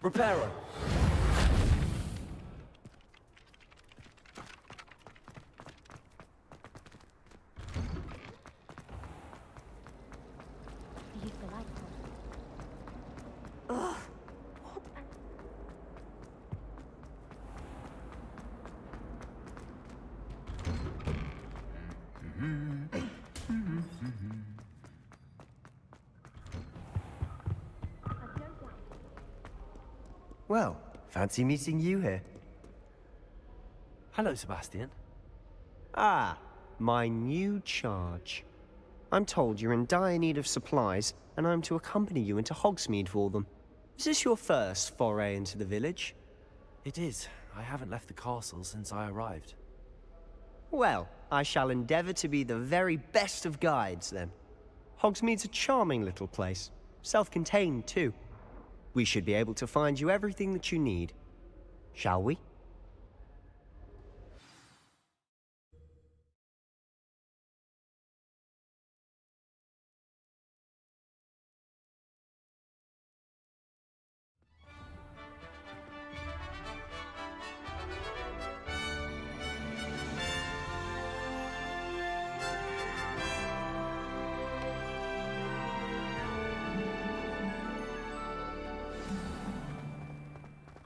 Reparo. Well, fancy meeting you here. Hello, Sebastian. Ah, my new charge. I'm told you're in dire need of supplies, and I'm to accompany you into Hogsmeade for them. Is this your first foray into the village? It is. I haven't left the castle since I arrived. Well, I shall endeavour to be the very best of guides, then. Hogsmeade's a charming little place. Self-contained, too. We should be able to find you everything that you need. Shall we?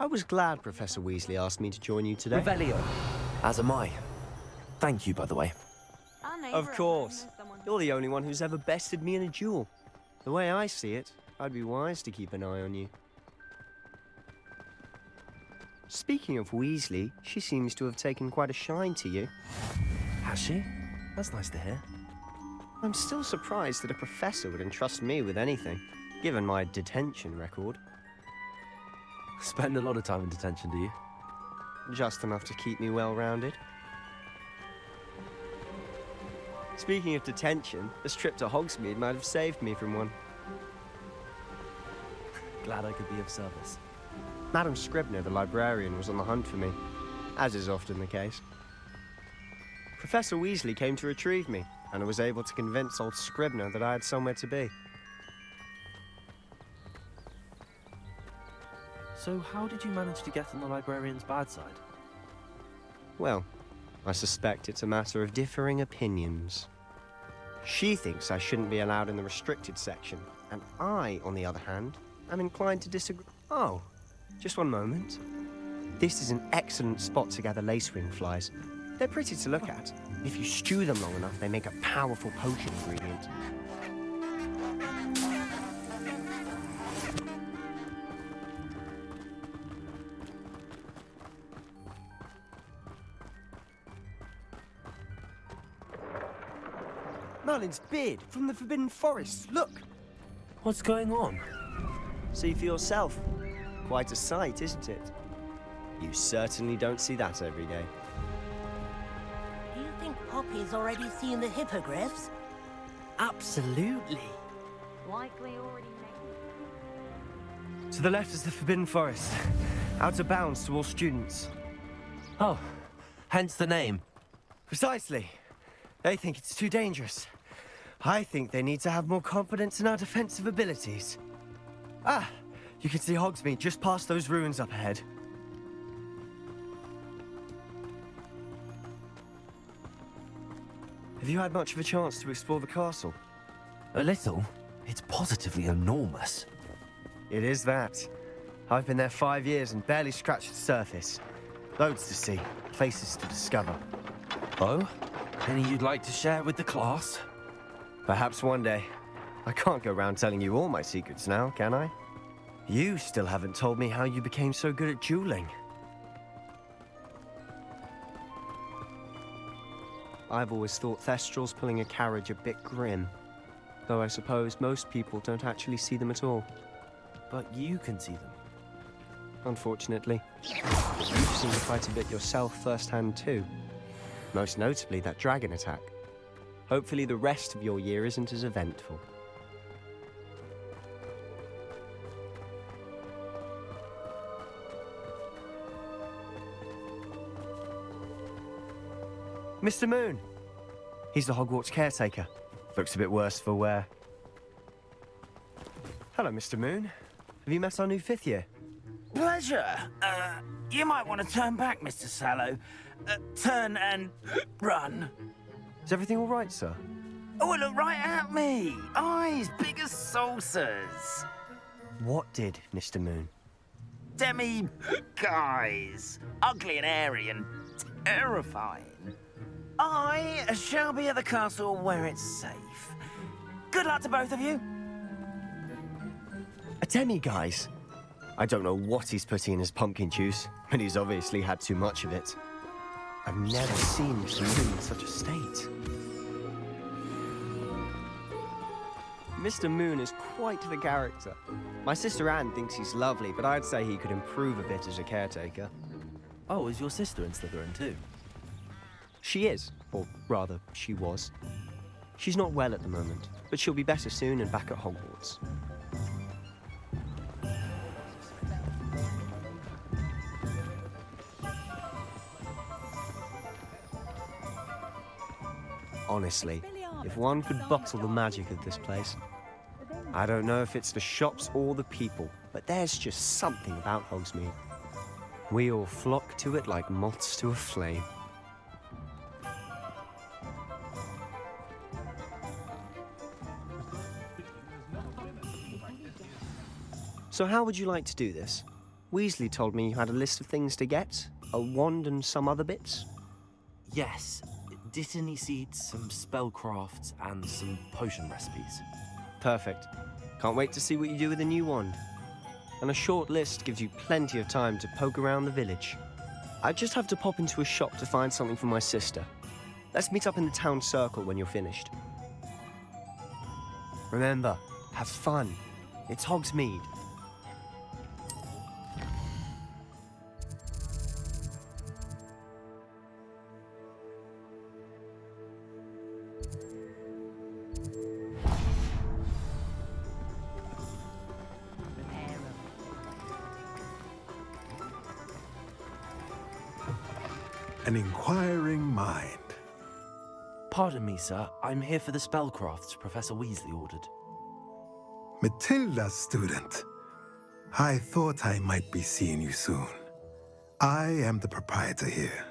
I was glad Professor Weasley asked me to join you today. Revelio. As am I. Thank you, by the way. Of course. You're the only one who's ever bested me in a duel. The way I see it, I'd be wise to keep an eye on you. Speaking of Weasley, she seems to have taken quite a shine to you. Has she? That's nice to hear. I'm still surprised that a professor would entrust me with anything, given my detention record. Spend a lot of time in detention, do you? Just enough to keep me well-rounded. Speaking of detention, this trip to Hogsmeade might have saved me from one. Glad I could be of service. Madam Scribner, the librarian, was on the hunt for me, as is often the case. Professor Weasley came to retrieve me, and I was able to convince old Scribner that I had somewhere to be. So how did you manage to get on the librarian's bad side? Well, I suspect it's a matter of differing opinions. She thinks I shouldn't be allowed in the restricted section, and I, on the other hand, am inclined to disagree. Oh, just one moment. This is an excellent spot to gather lacewing flies. They're pretty to look at. If you stew them long enough, they make a powerful potion ingredient. Merlin's beard from the Forbidden Forest. Look! What's going on? See for yourself. Quite a sight, isn't it? You certainly don't see that every day. Do you think Poppy's already seen the hippogriffs? Absolutely. Likely already made. To the left is the Forbidden Forest. Out of bounds to all students. Oh, hence the name. Precisely. They think it's too dangerous. I think they need to have more confidence in our defensive abilities. Ah, you can see Hogsmeade just past those ruins up ahead. Have you had much of a chance to explore the castle? A little. It's positively enormous. It is that. I've been there 5 years and barely scratched the surface. Loads to see, places to discover. Oh? Any you'd like to share with the class? Perhaps one day. I can't go around telling you all my secrets now, can I? You still haven't told me how you became so good at dueling. I've always thought Thestrals pulling a carriage a bit grim. Though I suppose most people don't actually see them at all. But you can see them. Unfortunately. You've seen quite a bit yourself firsthand too. Most notably that dragon attack. Hopefully the rest of your year isn't as eventful. Mr. Moon! He's the Hogwarts caretaker. Looks a bit worse for wear. Hello, Mr. Moon. Have you met our new 5th year? Pleasure. You might want to turn back, Mr. Sallow. Turn and run. Is everything all right, sir? Oh, look right at me. Eyes big as saucers. What did, Mr. Moon? Guys. Ugly and airy and terrifying. I shall be at the castle where it's safe. Good luck to both of you. A demi-guise? I don't know what he's putting in his pumpkin juice, but he's obviously had too much of it. I've never seen Mr. Moon in such a state. Mr. Moon is quite the character. My sister Anne thinks he's lovely, but I'd say he could improve a bit as a caretaker. Oh, is your sister in Slytherin too? She is, or rather, she was. She's not well at the moment, but she'll be better soon and back at Hogwarts. Honestly, if one could bottle the magic of this place. I don't know if it's the shops or the people, but there's just something about Hogsmeade. We all flock to it like moths to a flame. So how would you like to do this? Weasley told me you had a list of things to get, a wand and some other bits. Yes. Dittany seeds, some spellcrafts, and some potion recipes. Perfect. Can't wait to see what you do with the new wand. And a short list gives you plenty of time to poke around the village. I just have to pop into a shop to find something for my sister. Let's meet up in the town circle when you're finished. Remember, have fun. It's Hogsmeade. An inquiring mind. Pardon me, sir. I'm here for the spellcrafts Professor Weasley ordered. Matilda's student. I thought I might be seeing you soon. I am the proprietor here,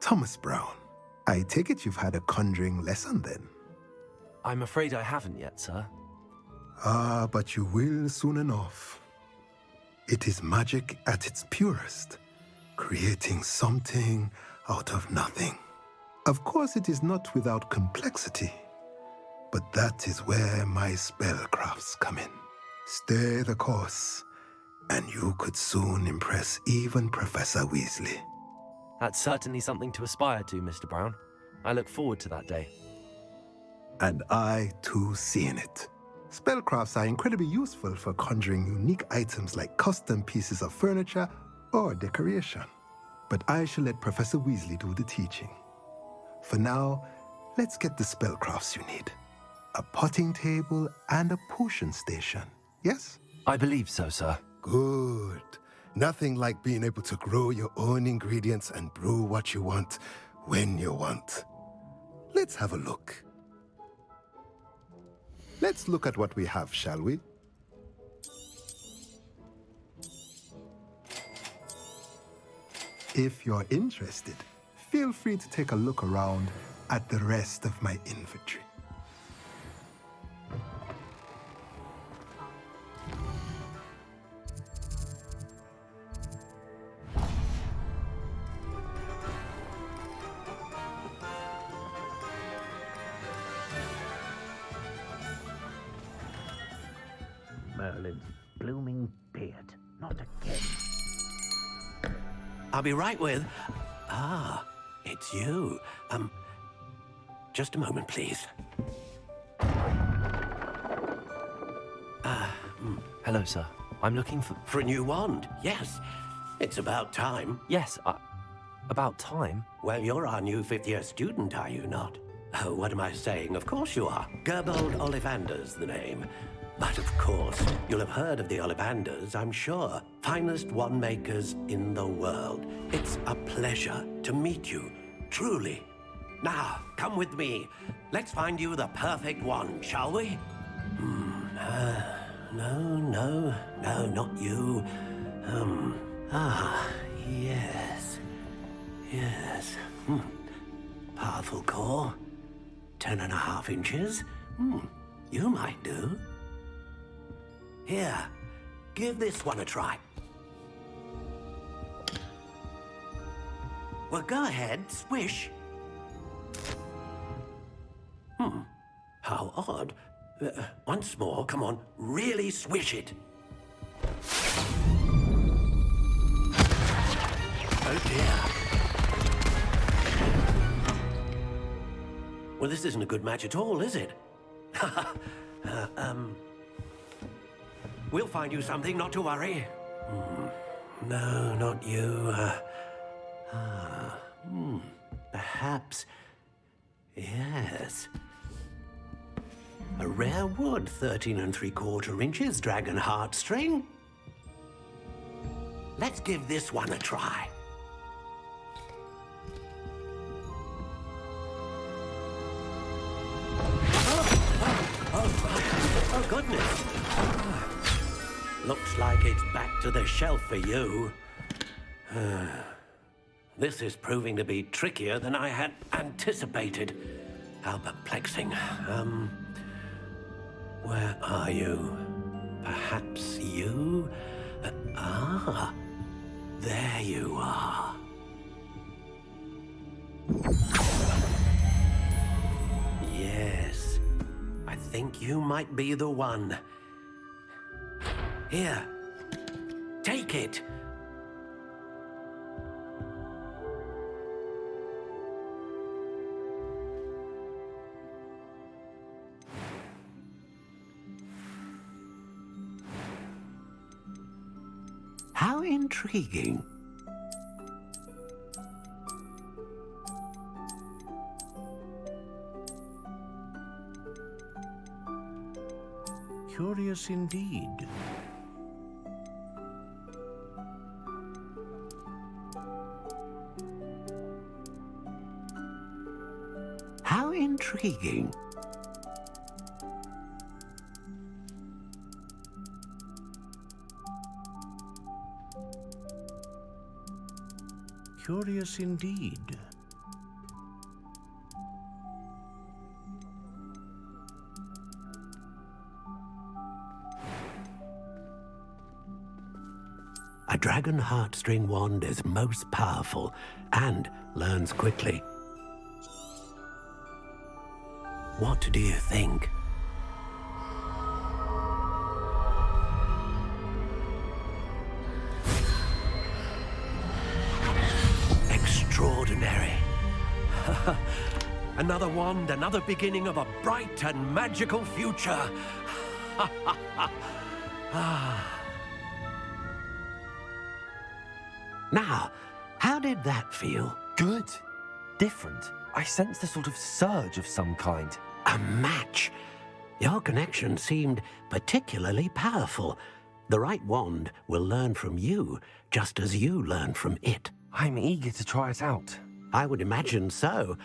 Thomas Brown. I take it you've had a conjuring lesson then? I'm afraid I haven't yet, sir. Ah, but you will soon enough. It is magic at its purest, creating something out of nothing. Of course, it is not without complexity, but that is where my spellcrafts come in. Stay the course, and you could soon impress even Professor Weasley. That's certainly something to aspire to, Mr. Brown. I look forward to that day. And I, too, see in it. Spellcrafts are incredibly useful for conjuring unique items like custom pieces of furniture or decoration. But I shall let Professor Weasley do the teaching. For now, let's get the spellcrafts you need. A potting table and a potion station, yes? I believe so, sir. Good. Nothing like being able to grow your own ingredients and brew what you want when you want. Let's have a look. Let's look at what we have, shall we? If you're interested, feel free to take a look around at the rest of my inventory. Merlin's blooming beard. Not again. I'll be right with... Ah, it's you. Just a moment, please. Hello, sir. I'm looking for... For a new wand, yes. It's about time. Yes, about time? Well, you're our new 5th-year student, are you not? Oh, what am I saying? Of course you are. Gerbold Ollivander's the name. But of course, you'll have heard of the Ollivanders, I'm sure. Finest wand makers in the world. It's a pleasure to meet you, truly. Now, come with me. Let's find you the perfect one, shall we? No, not you. Yes. Yes. Powerful core. 10.5 inches. You might do. Here, give this one a try. Well, go ahead, swish. How odd. Once more, come on, really swish it. Oh dear. Well, this isn't a good match at all, is it? We'll find you something, not to worry. No, not you. Perhaps. Yes. A rare wood, 13 3/4 inches, dragon heartstring. Let's give this one a try. Oh, goodness. Looks like it's back to the shelf for you. This is proving to be trickier than I had anticipated. How perplexing. Where are you? Perhaps you? There you are. Yes, I think you might be the one. Here, take it. How intriguing. Curious indeed. How intriguing. Curious indeed. A dragon heartstring wand is most powerful and learns quickly. What do you think? Extraordinary. Another wand, another beginning of a bright and magical future. Now, how did that feel? Good. Different. I sensed a sort of surge of some kind. A match. Your connection seemed particularly powerful. The right wand will learn from you, just as you learn from it. I'm eager to try it out. I would imagine so.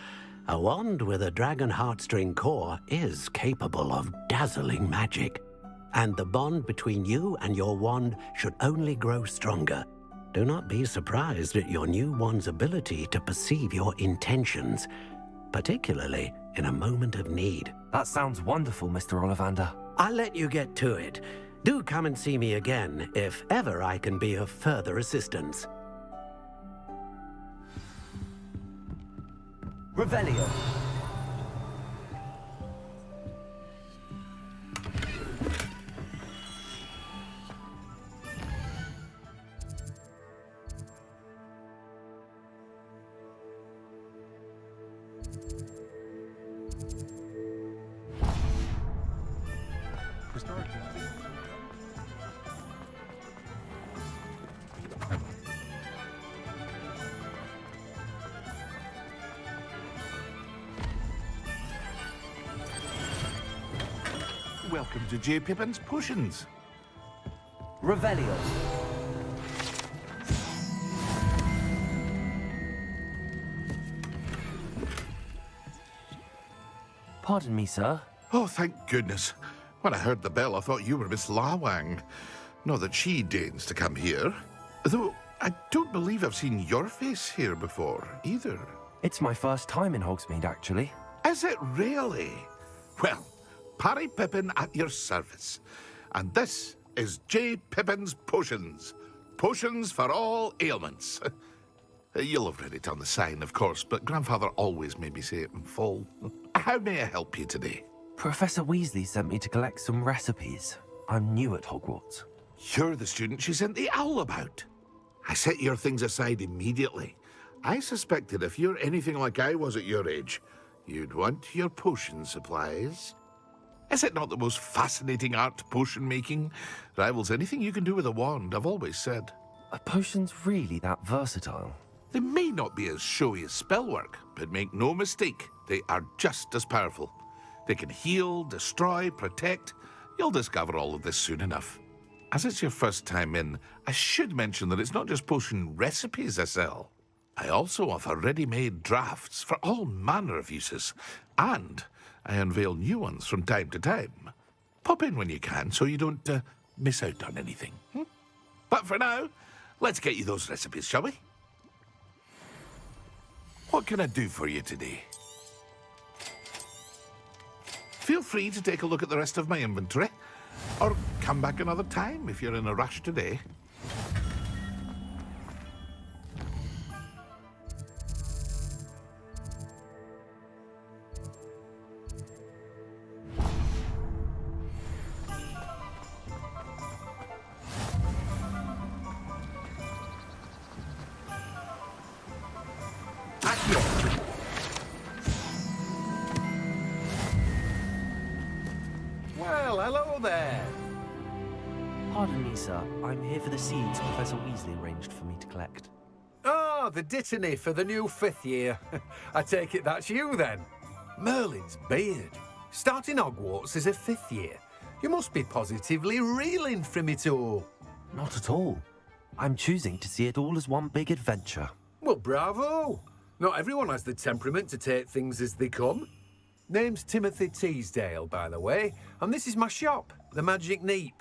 A wand with a dragon heartstring core is capable of dazzling magic. And the bond between you and your wand should only grow stronger. Do not be surprised at your new wand's ability to perceive your intentions, particularly in a moment of need. That sounds wonderful, Mr. Ollivander. I'll let you get to it. Do come and see me again if ever I can be of further assistance. Revelio. Welcome to J. Pippin's Potions. Revelio. Pardon me, sir. Oh, thank goodness. When I heard the bell, I thought you were Miss Lawang. Not that she deigns to come here. Though I don't believe I've seen your face here before, either. It's my first time in Hogsmeade, actually. Is it really? Well, Parry Pippin at your service. And this is J. Pippin's Potions. Potions for all ailments. You'll have read it on the sign, of course, but Grandfather always made me say it in full. How may I help you today? Professor Weasley sent me to collect some recipes. I'm new at Hogwarts. You're the student she sent the owl about. I set your things aside immediately. I suspected if you're anything like I was at your age, you'd want your potion supplies. Is it not the most fascinating art, potion making? Rivals anything you can do with a wand, I've always said. Are potions really that versatile? They may not be as showy as spellwork, but make no mistake, they are just as powerful. They can heal, destroy, protect. You'll discover all of this soon enough. As it's your first time in, I should mention that it's not just potion recipes I sell. I also offer ready-made drafts for all manner of uses, and I unveil new ones from time to time. Pop in when you can so you don't miss out on anything. But for now, let's get you those recipes, shall we? What can I do for you today? Feel free to take a look at the rest of my inventory, or come back another time if you're in a rush today. Well, hello there. Pardon me, sir. I'm here for the seeds Professor Weasley arranged for me to collect. Oh, the dittany for the new 5th year. I take it that's you then. Merlin's beard. Starting Hogwarts as a 5th year. You must be positively reeling from it all. Not at all. I'm choosing to see it all as one big adventure. Well, bravo. Not everyone has the temperament to take things as they come. Name's Timothy Teasdale, by the way, and this is my shop, the Magic Neep.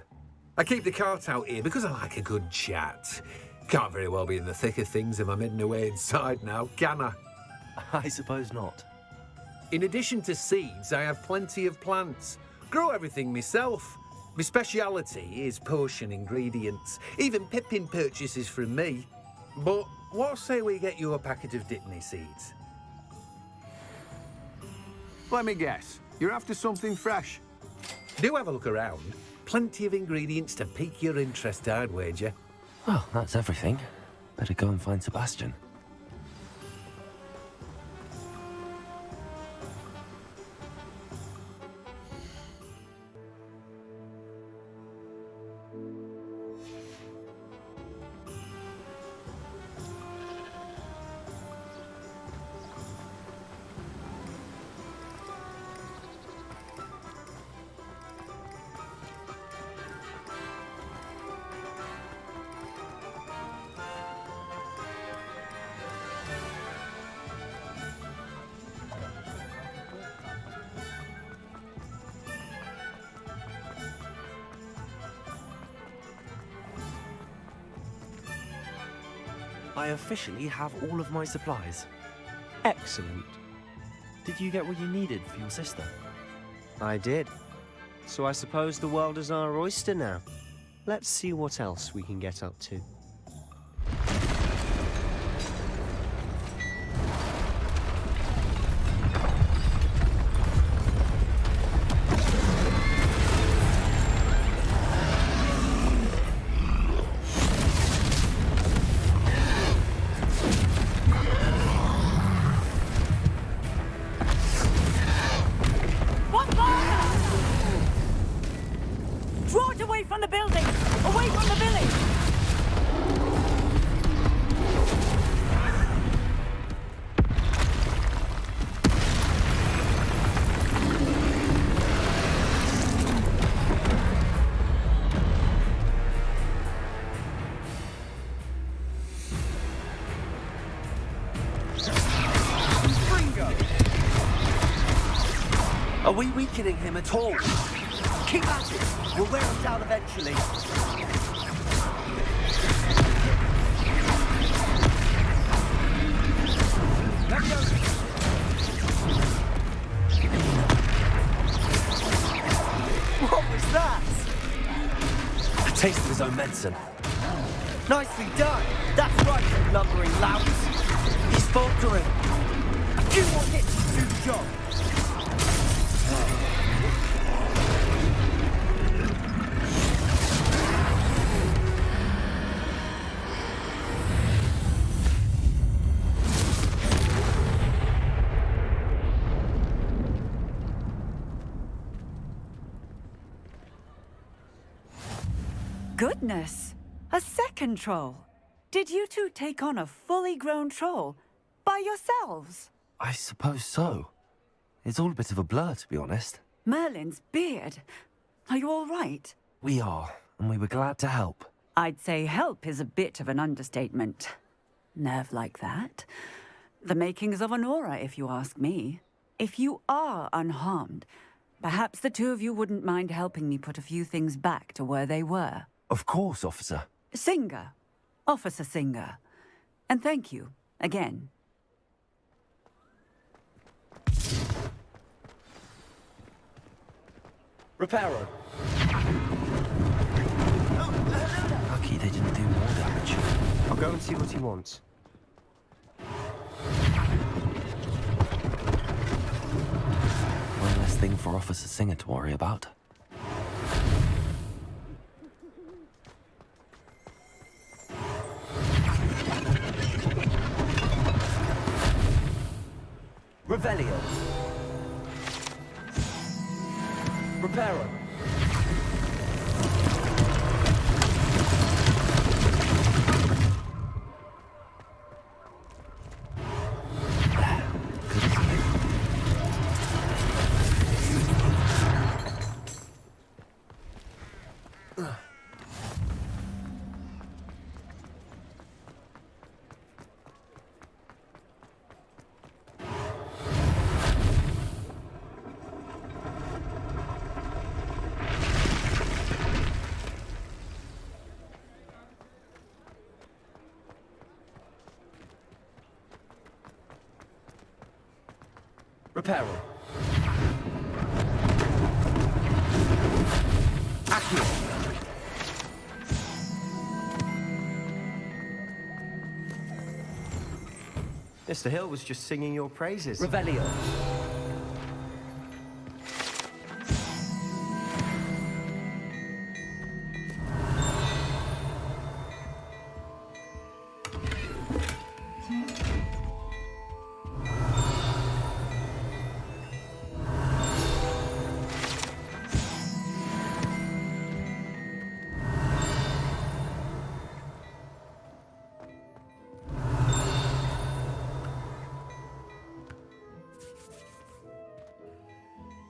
I keep the cart out here because I like a good chat. Can't very well be in the thick of things if I'm hidden away inside now, can I? I suppose not. In addition to seeds, I have plenty of plants. Grow everything myself. My speciality is potion ingredients. Even Pippin purchases from me. But what say we get you a packet of Dittany seeds? Let me guess. You're after something fresh. Do have a look around. Plenty of ingredients to pique your interest, I'd wager. Well, that's everything. Better go and find Sebastian. I officially have all of my supplies. Excellent. Did you get what you needed for your sister? I did. So I suppose the world is our oyster now. Let's see what else we can get up to. Draw it away from the building! Away from the village! Are we weakening him at all? Keep at it! We'll wear him down eventually. What was that? A taste of his own medicine. Nicely done. That's right, you lumbering louts. He's faltering. A few more hits to do the job. Goodness! A second troll! Did you two take on a fully grown troll by yourselves? I suppose so. It's all a bit of a blur, to be honest. Merlin's beard. Are you all right? We are, and we were glad to help. I'd say help is a bit of an understatement. Nerve like that. The makings of an aura, if you ask me. If you are unharmed, perhaps the two of you wouldn't mind helping me put a few things back to where they were. Of course, officer. Singer. Officer Singer. And thank you, again. Reparo. Lucky they didn't do more damage. I'll go and see what he wants. One less thing for Officer Singer to worry about. Revelio. Reparo. Reparo. Accio. Mr. Hill was just singing your praises. Revelio.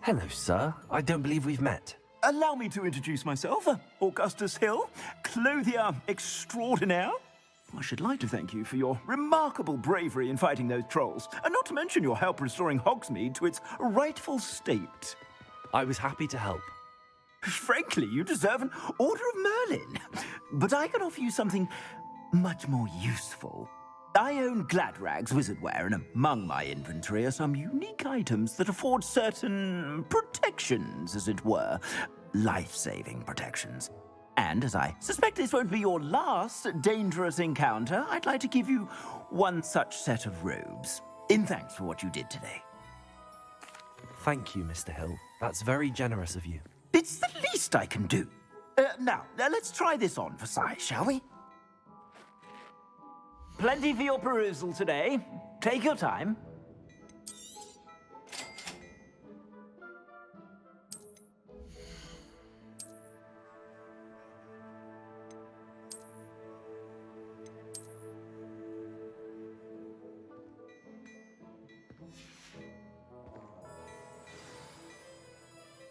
Hello, sir. I don't believe we've met. Allow me to introduce myself, Augustus Hill, clothier extraordinaire. I should like to thank you for your remarkable bravery in fighting those trolls, and not to mention your help restoring Hogsmeade to its rightful state. I was happy to help. Frankly, you deserve an Order of Merlin. But I can offer you something much more useful. I own Gladrag's wizardware, and among my inventory are some unique items that afford certain protections, as it were. Life-saving protections. And as I suspect this won't be your last dangerous encounter, I'd like to give you one such set of robes, in thanks for what you did today. Thank you, Mr. Hill. That's very generous of you. It's the least I can do. Now, let's try this on for size, shall we? Plenty for your perusal today. Take your time.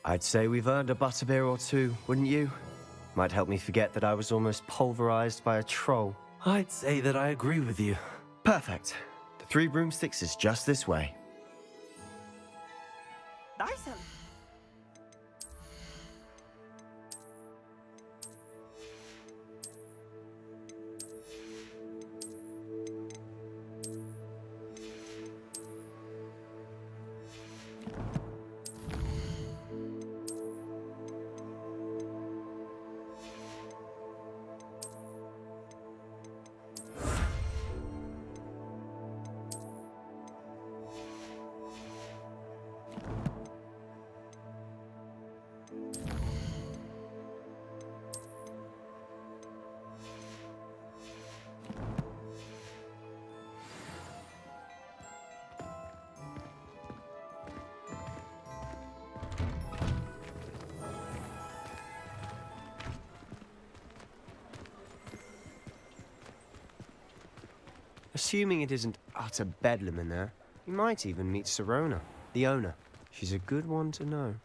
I'd say we've earned a butterbeer or two, wouldn't you? Might help me forget that I was almost pulverized by a troll. I'd say that I agree with you. Perfect. The Three Broomsticks is just this way. Dyson. Assuming it isn't utter bedlam in there, you might even meet Sirona, the owner. She's a good one to know.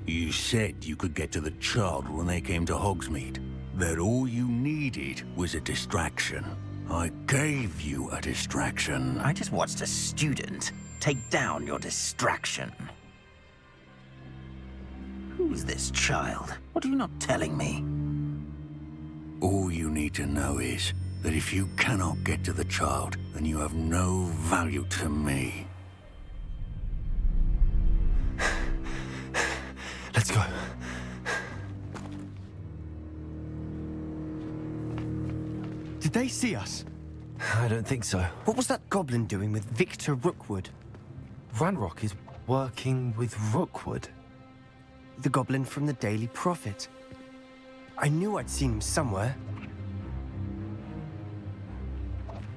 You said you could get to the child when they came to Hogsmeade. That all you needed was a distraction. I gave you a distraction. I just watched a student take down your distraction. Who's this child? What are you not telling me? All you need to know is that if you cannot get to the child, then you have no value to me. Let's go. Did they see us? I don't think so. What was that goblin doing with Victor Rookwood? Ranrock is working with Rookwood. The goblin from the Daily Prophet. I knew I'd seen him somewhere.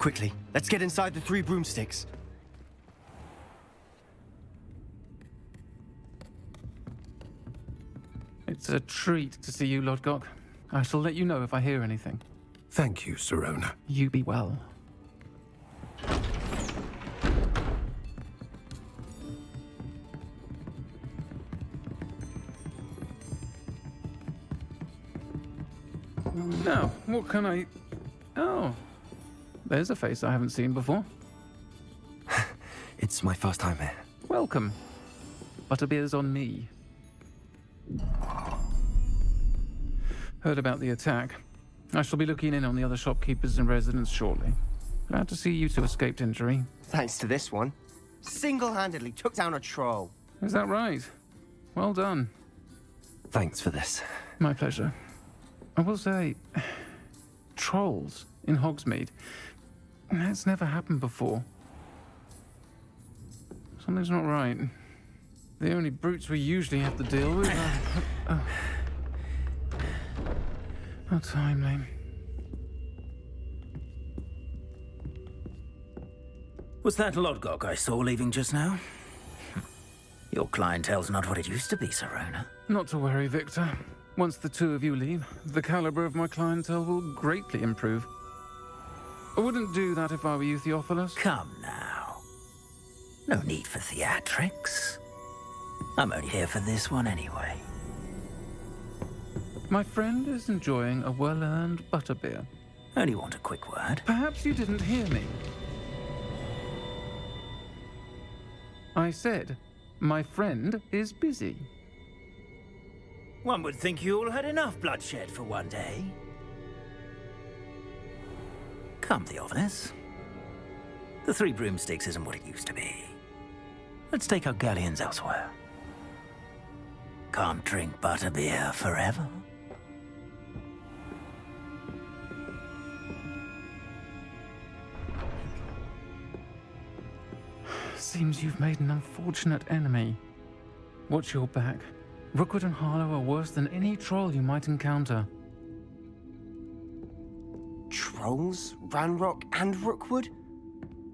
Quickly, let's get inside the 3 broomsticks. It's a treat to see you, Lodgok. I shall let you know if I hear anything. Thank you, Sirona. You be well. Now, what can I... Oh, there's a face I haven't seen before. It's my first time here. Welcome. Butterbeer's on me. Heard about the attack. I shall be looking in on the other shopkeepers and residents shortly. Glad to see you two escaped injury. Thanks to this one. Single-handedly took down a troll. Is that right? Well done. Thanks for this. My pleasure. I will say, trolls in Hogsmeade. That's never happened before. Something's not right. The only brutes we usually have to deal with are... How timely. Was that Lodgok I saw leaving just now? Your clientele's not what it used to be, Sirona. Not to worry, Victor. Once the 2 of you leave, the caliber of my clientele will greatly improve. I wouldn't do that if I were you, Theophilus. Come now. No need for theatrics. I'm only here for this one anyway. My friend is enjoying a well-earned butterbeer. Only want a quick word. Perhaps you didn't hear me. I said, my friend is busy. One would think you all had enough bloodshed for one day. Come, Theophilus. The 3 broomsticks isn't what it used to be. Let's take our galleons elsewhere. Can't drink butterbeer forever. Seems you've made an unfortunate enemy. Watch your back. Rookwood and Harlow are worse than any troll you might encounter. Trolls? Ranrock and Rookwood?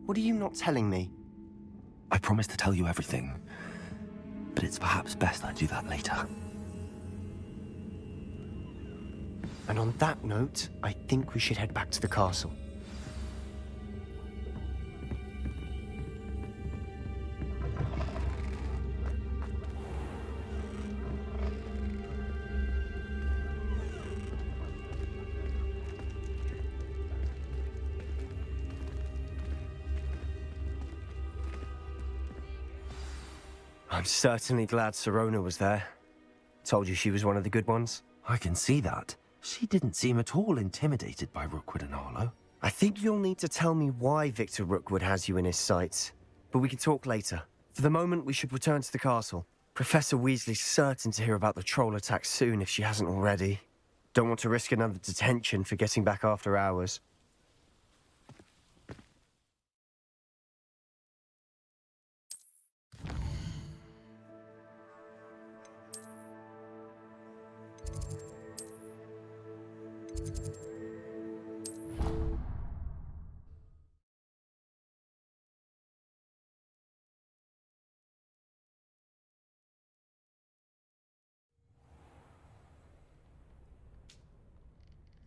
What are you not telling me? I promise to tell you everything, but it's perhaps best I do that later. And on that note, I think we should head back to the castle. I'm certainly glad Sirona was there. Told you she was one of the good ones. I can see that. She didn't seem at all intimidated by Rookwood and Arlo. I think you'll need to tell me why Victor Rookwood has you in his sights. But we can talk later. For the moment, we should return to the castle. Professor Weasley's certain to hear about the troll attack soon if she hasn't already. Don't want to risk another detention for getting back after hours.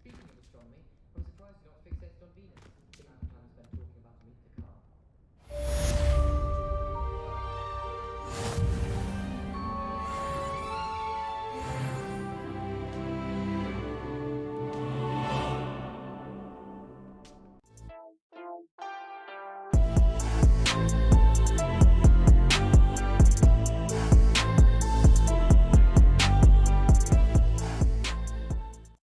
Speaking of astronomy, I'm surprised you're not fixated on Venus.